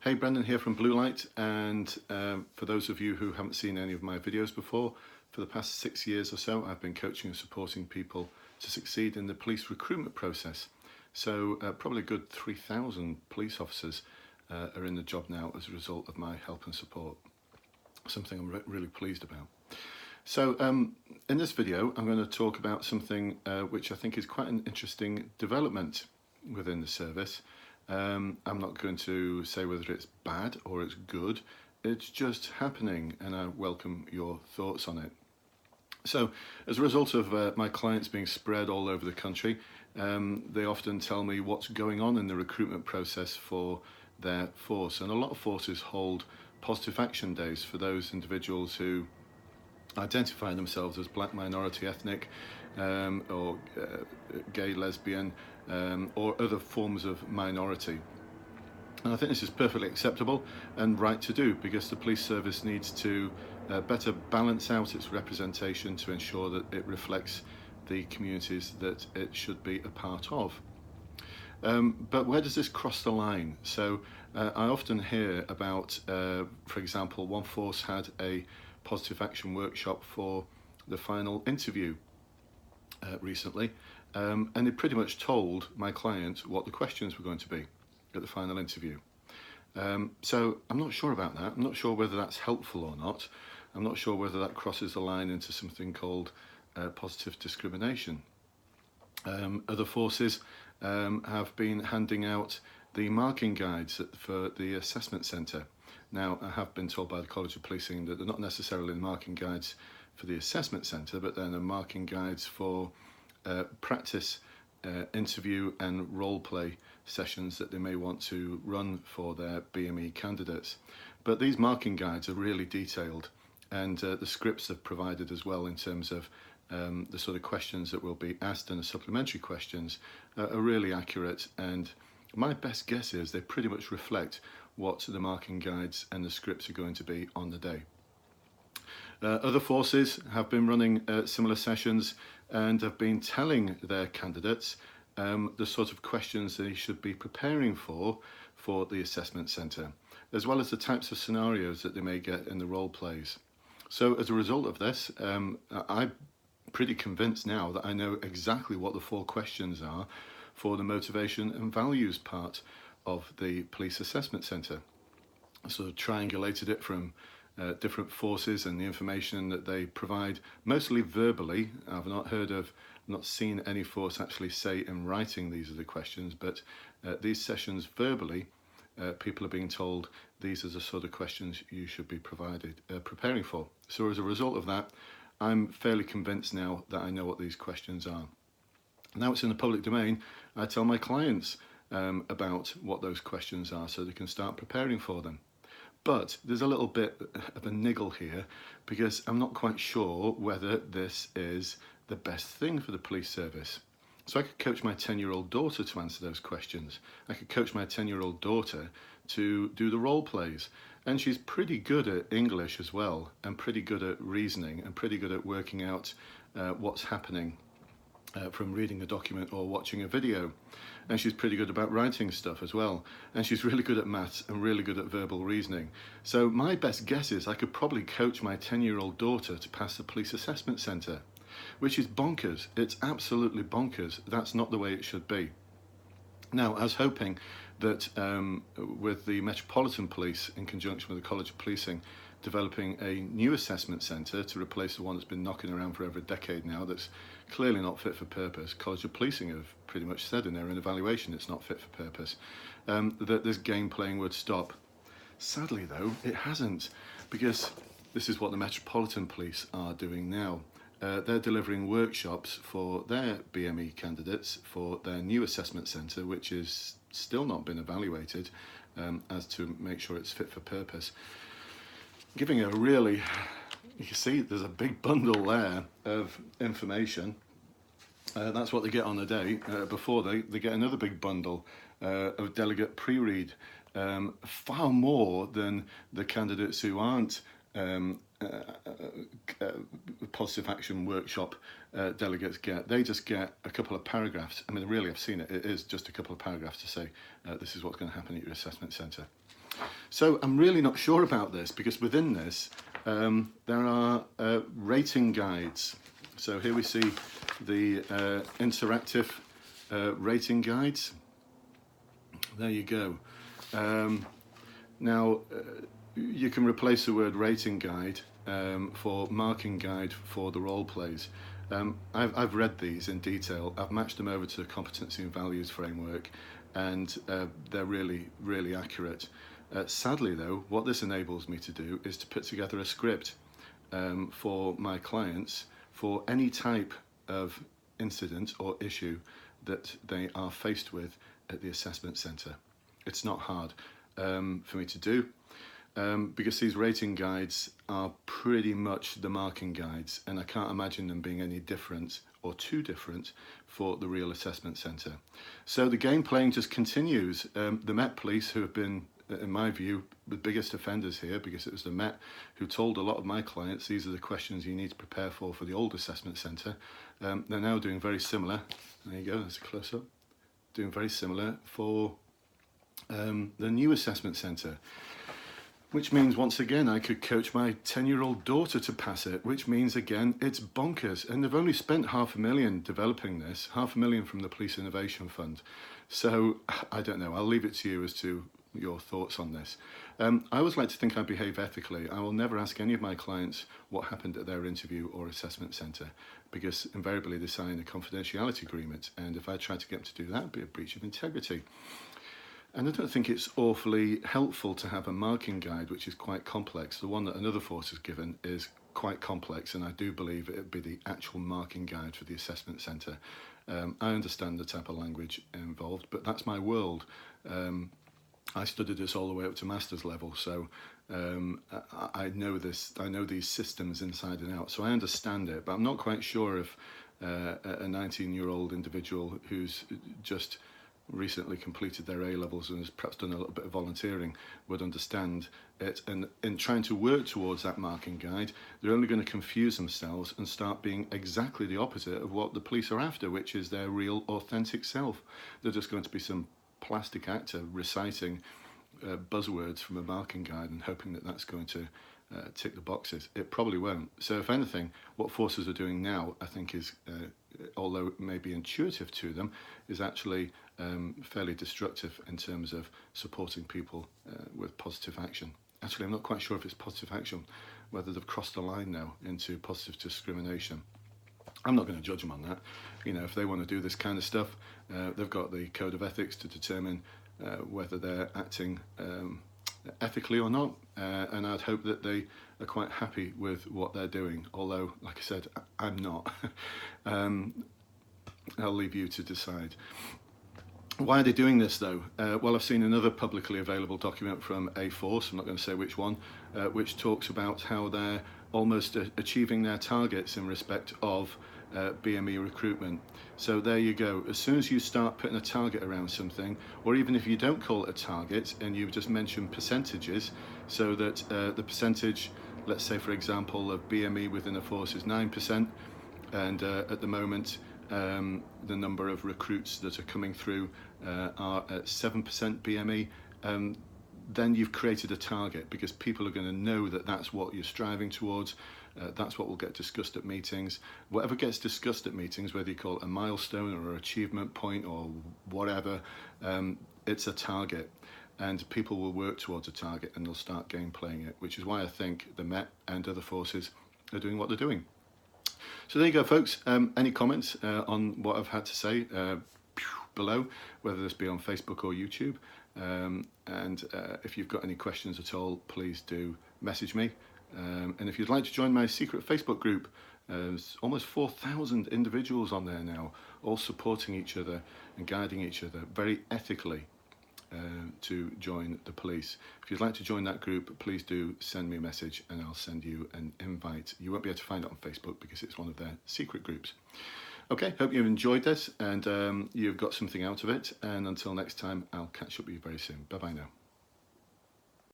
Hey, Brendan here from Blue Light, and for those of you who haven't seen any of my videos before, for the past 6 years or so I've been coaching and supporting people to succeed in the police recruitment process. So probably a good 3,000 police officers are in the job now as a result of my help and support, something I'm really pleased about. So in this video I'm going to talk about something which I think is quite an interesting development within the service. I'm not going to say whether it's bad or it's good. It's just happening, and I welcome your thoughts on it. So as a result of my clients being spread all over the country, they often tell me what's going on in the recruitment process for their force. And a lot of forces hold positive action days for those individuals who identify themselves as black, minority, ethnic, or gay, lesbian, or other forms of minority. And I think this is perfectly acceptable and right to do, because the police service needs to better balance out its representation to ensure that it reflects the communities that it should be a part of. But where does this cross the line? So I often hear about, for example, one force had a positive action workshop for the final interview recently, and they pretty much told my client what the questions were going to be at the final interview. So I'm not sure about that. I'm not sure whether that's helpful or not. I'm not sure whether that crosses the line into something called positive discrimination. Other forces have been handing out the marking guides for the assessment centre. Now, I have been told by the College of Policing that they're not necessarily the marking guides for the assessment centre, but then the marking guides for practice, interview and role play sessions that they may want to run for their BME candidates. But these marking guides are really detailed, and the scripts they've provided as well in terms of the sort of questions that will be asked and the supplementary questions are really accurate, and my best guess is they pretty much reflect what the marking guides and the scripts are going to be on the day. Other forces have been running similar sessions and have been telling their candidates the sort of questions they should be preparing for the assessment centre, as well as the types of scenarios that they may get in the role plays. So as a result of this, I'm pretty convinced now that I know exactly what the 4 questions are for the motivation and values part of the police assessment centre. I sort of triangulated it from different forces and the information that they provide, mostly verbally. I've not seen any force actually say in writing these are the questions, but these sessions verbally, people are being told these are the sort of questions you should be preparing for. So as a result of that, I'm fairly convinced now that I know what these questions are. Now it's in the public domain, I tell my clients about what those questions are so they can start preparing for them. But there's a little bit of a niggle here, because I'm not quite sure whether this is the best thing for the police service. So I could coach my 10-year-old daughter to answer those questions. I could coach my 10-year-old daughter to do the role plays. And she's pretty good at English as well, and pretty good at reasoning, and pretty good at working out what's happening from reading a document or watching a video. And she's pretty good about writing stuff as well. And she's really good at maths and really good at verbal reasoning. So my best guess is I could probably coach my 10-year-old daughter to pass the police assessment centre, which is bonkers. It's absolutely bonkers. That's not the way it should be. Now, I was hoping that with the Metropolitan Police, in conjunction with the College of Policing, developing a new assessment centre to replace the one that's been knocking around for over a decade now, that's clearly not fit for purpose. College of Policing have pretty much said in their evaluation it's not fit for purpose, that this game playing would stop. Sadly though, it hasn't, because this is what the Metropolitan Police are doing now. They're delivering workshops for their BME candidates for their new assessment centre, which is still not been evaluated as to make sure it's fit for purpose. Giving a really, you can see there's a big bundle there of information. That's what they get on the day. Before they get another big bundle of delegate pre-read, far more than the candidates who aren't positive action workshop delegates get. They just get a couple of paragraphs. I mean, really, I've seen it. It is just a couple of paragraphs to say this is what's going to happen at your assessment centre. So I'm really not sure about this, because within this there are rating guides. So here we see the interactive rating guides. There you go. Now you can replace the word rating guide for marking guide for the role plays. I've read these in detail. I've matched them over to the competency and values framework, and they're really accurate. Sadly though, what this enables me to do is to put together a script for my clients for any type of incident or issue that they are faced with at the assessment centre. It's not hard for me to do, because these rating guides are pretty much the marking guides, and I can't imagine them being any different or too different for the real assessment centre. So the game playing just continues. The Met Police, who have been, in my view, the biggest offenders here, because it was the Met who told a lot of my clients these are the questions you need to prepare for the old assessment centre. They're now doing very similar. There you go, there's a close-up. Doing very similar for the new assessment centre, which means once again I could coach my 10-year-old daughter to pass it, which means again it's bonkers. And they've only spent $500,000 developing this, $500,000 from the Police Innovation Fund. So I don't know, I'll leave it to you as to your thoughts on this. I always like to think I behave ethically. I will never ask any of my clients what happened at their interview or assessment centre, because invariably they sign a confidentiality agreement, and if I try to get them to do that, it'd be a breach of integrity. And I don't think it's awfully helpful to have a marking guide which is quite complex. The one that another force has given is quite complex, and I do believe it would be the actual marking guide for the assessment centre. I understand the type of language involved, but that's my world. I studied this all the way up to master's level, so I know this. I know these systems inside and out, so I understand it. But I'm not quite sure if a 19-year-old individual who's just recently completed their A-levels and has perhaps done a little bit of volunteering would understand it. And in trying to work towards that marking guide, they're only going to confuse themselves and start being exactly the opposite of what the police are after, which is their real, authentic self. They're just going to be some plastic actor reciting buzzwords from a marking guide and hoping that that's going to tick the boxes. It probably won't. So if anything, what forces are doing now, I think, is, although it may be intuitive to them, is actually fairly destructive in terms of supporting people with positive action. Actually, I'm not quite sure if it's positive action, whether they've crossed the line now into positive discrimination. I'm not going to judge them on that. You know, if they want to do this kind of stuff, they've got the code of ethics to determine whether they're acting ethically or not, and I'd hope that they are quite happy with what they're doing, although, like I said, I'm not. I'll leave you to decide. Why are they doing this though? Well, I've seen another publicly available document from a force, I'm not going to say which one, which talks about how they're almost achieving their targets in respect of BME recruitment. So there you go. As soon as you start putting a target around something, or even if you don't call it a target and you just mention percentages, so that the percentage, let's say for example, of BME within a force is 9%, and at the moment the number of recruits that are coming through are at 7% BME, then you've created a target, because people are going to know that that's what you're striving towards. That's what will get discussed at meetings. Whatever gets discussed at meetings, whether you call it a milestone or an achievement point or whatever, it's a target, and people will work towards a target and they'll start game playing it, which is why I think the Met and other forces are doing what they're doing. So there you go, folks. Any comments on what I've had to say below, whether this be on Facebook or YouTube? And if you've got any questions at all, please do message me. And if you'd like to join my secret Facebook group, there's almost 4,000 individuals on there now, all supporting each other and guiding each other very ethically to join the police. If you'd like to join that group, please do send me a message and I'll send you an invite. You won't be able to find it on Facebook because it's one of their secret groups. Okay, hope you've enjoyed this and you've got something out of it. And until next time, I'll catch up with you very soon. Bye-bye now.